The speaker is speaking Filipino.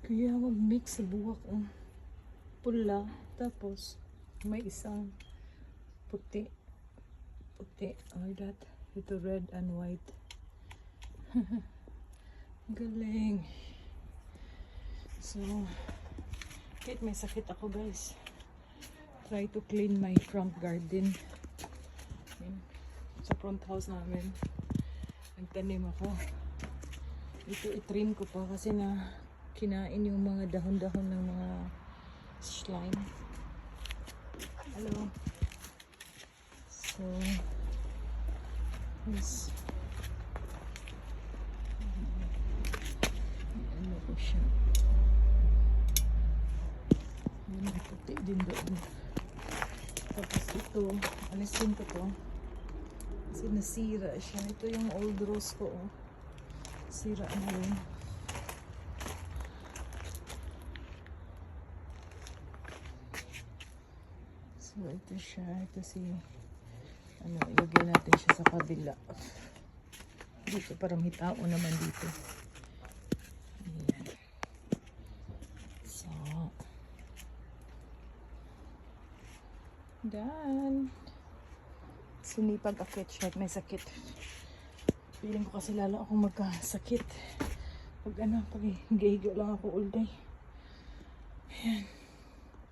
Kaya mag-mix sa buwak ang pula, tapos may isang puti or that with the red and white. Galing. So kahit may sakit ako guys, try to clean my front garden. Sa front house namin nagtanim ako. Ito itrim ko pa kasi na kinain yung mga dahon-dahon ng mga slime. Hello. So yes, ano ko siya, may puti din doon. Tapos ito alisin ko to kasi nasira siya. Ito yung old rose ko, oh. Sira na rin. So ito siya, ito si ano, ilagay natin siya sa kabila dito para may tao naman dito. Ayan. So done. Sinipag akit siya, may sakit. Feeling ko kasi lalo akong magkasakit pag ano, pag higa lang ako all day. Ayan.